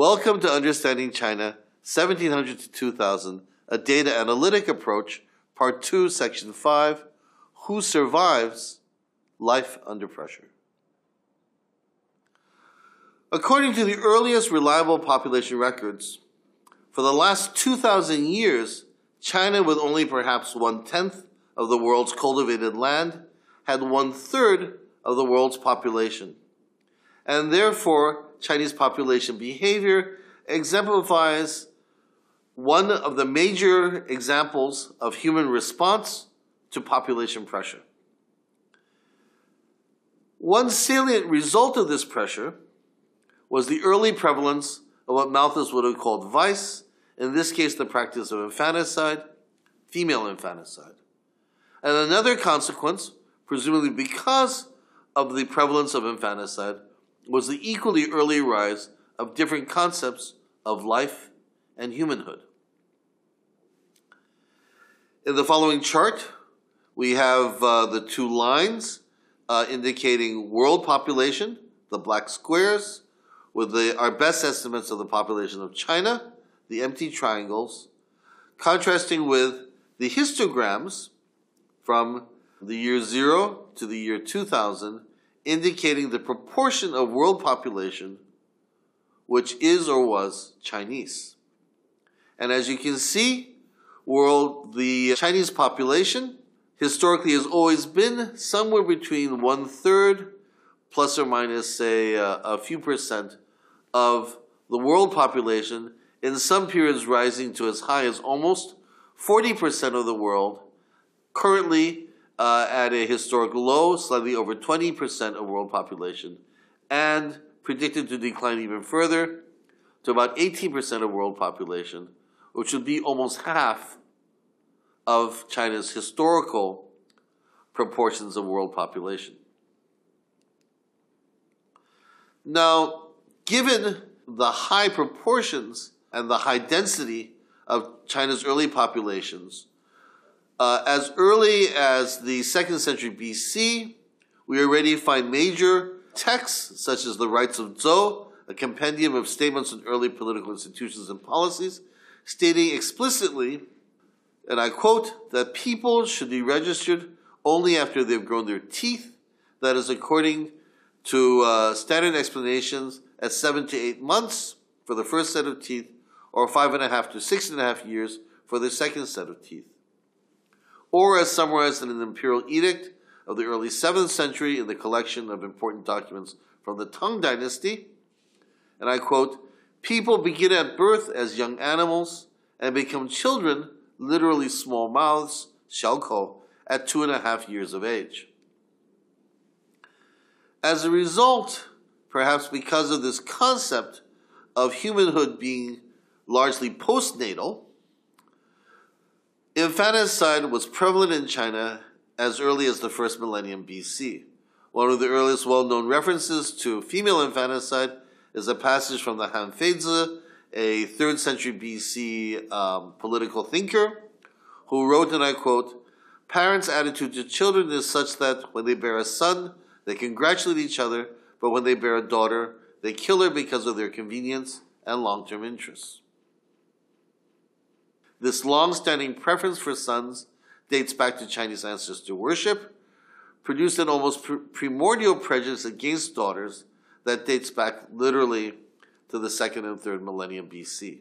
Welcome to Understanding China, 1700 to 2000, a data analytic approach, Part 2, Section 5, Who Survives? Life Under Pressure. According to the earliest reliable population records, for the last 2,000 years, China, with only perhaps 1/10 of the world's cultivated land, had 1/3 of the world's population. And therefore, Chinese population behavior exemplifies one of the major examples of human response to population pressure. One salient result of this pressure was the early prevalence of what Malthus would have called vice, in this case the practice of infanticide, female infanticide. And another consequence, presumably because of the prevalence of infanticide, was the equally early rise of different concepts of life and humanhood. In the following chart, we have the two lines indicating world population, the black squares, with our best estimates of the population of China, the empty triangles, contrasting with the histograms from the year 0 to the year 2000, indicating the proportion of world population which is or was Chinese. And as you can see, the Chinese population historically has always been somewhere between 1/3 plus or minus, say, a few percent of the world population, in some periods rising to as high as almost 40% of the world, currently at a historic low, slightly over 20% of world population, and predicted to decline even further to about 18% of world population, which would be almost half of China's historical proportions of world population. Now, given the high proportions and the high density of China's early populations, as early as the 2nd century BC, we already find major texts such as the Rights of Zhou, a compendium of statements on early political institutions and policies, stating explicitly, and I quote, that people should be registered only after they've grown their teeth, that is according to standard explanations at 7 to 8 months for the first set of teeth, or 5.5 to 6.5 years for the second set of teeth. Or as summarized in an imperial edict of the early 7th century in the collection of important documents from the Tang Dynasty, and I quote, people begin at birth as young animals and become children, literally small mouths, 小口, at 2.5 years of age. As a result, perhaps because of this concept of humanhood being largely postnatal, infanticide was prevalent in China as early as the first millennium BC. One of the earliest well-known references to female infanticide is a passage from the Hanfeizi, a 3rd century BC political thinker, who wrote, and I quote, parents' attitude to children is such that when they bear a son, they congratulate each other, but when they bear a daughter, they kill her because of their convenience and long-term interests. This long-standing preference for sons dates back to Chinese ancestor worship, produced an almost primordial prejudice against daughters that dates back literally to the 2nd and 3rd millennium BC.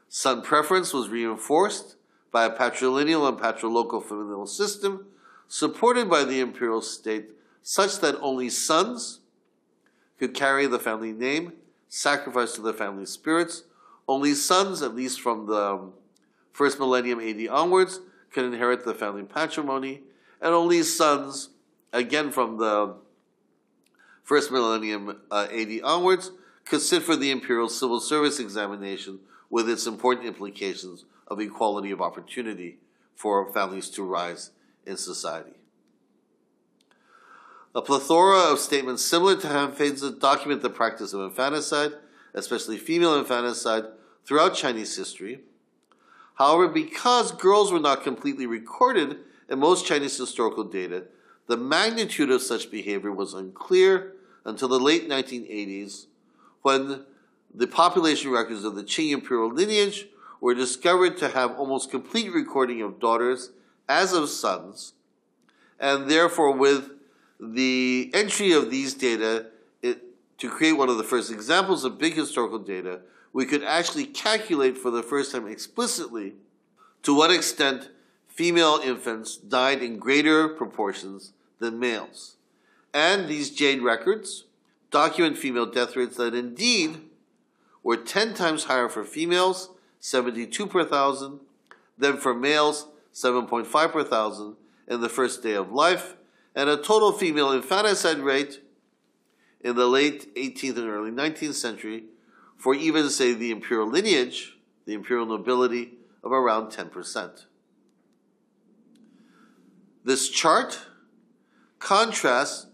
Son preference was reinforced by a patrilineal and patrilocal familial system supported by the imperial state, such that only sons could carry the family name, sacrifice to the family spirits. Only sons, at least from the 1st millennium AD onwards, could inherit the family patrimony, and only sons, again from the 1st millennium AD onwards, could sit for the imperial civil service examination with its important implications of equality of opportunity for families to rise in society. A plethora of statements similar to Hanfeizi document the practice of infanticide, especially female infanticide, throughout Chinese history. However, because girls were not completely recorded in most Chinese historical data, the magnitude of such behavior was unclear until the late 1980s, when the population records of the Qing imperial lineage were discovered to have almost complete recording of daughters as of sons, and therefore with the entry of these data to create one of the first examples of big historical data, we could actually calculate for the first time explicitly to what extent female infants died in greater proportions than males. And these Jade records document female death rates that indeed were 10 times higher for females, 72 per thousand, than for males, 7.5 per thousand, in the first day of life, and a total female infanticide rate in the late 18th and early 19th century for even, say, the imperial lineage, the imperial nobility, of around 10%. This chart contrasts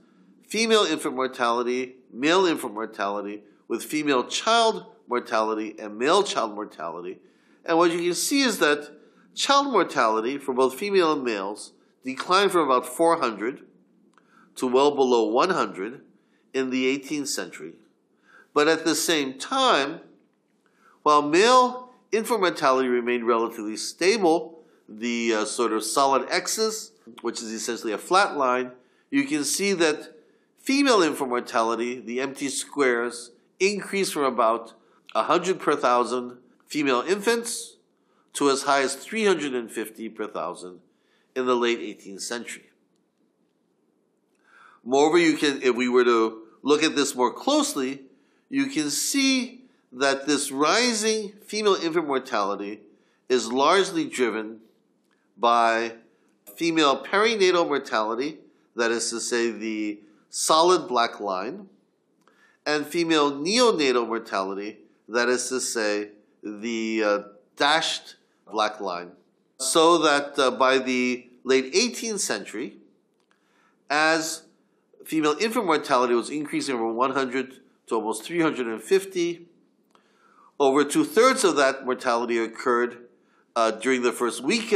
female infant mortality, male infant mortality, with female child mortality and male child mortality. And what you can see is that child mortality for both female and males declined from about 400 to well below 100 in the 18th century. But at the same time, while male infant mortality remained relatively stable, the sort of solid axis, which is essentially a flat line, you can see that female infant mortality, the empty squares, increased from about 100 per thousand female infants to as high as 350 per thousand in the late 18th century. Moreover, if we were to look at this more closely, you can see that this rising female infant mortality is largely driven by female perinatal mortality, that is to say the solid black line, and female neonatal mortality, that is to say the dashed black line. So that by the late 18th century, as female infant mortality was increasing from 100 to almost 350, over 2/3 of that mortality occurred during the first week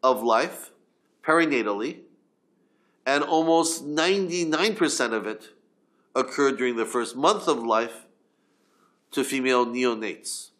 of life, perinatally, and almost 99% of it occurred during the first month of life to female neonates.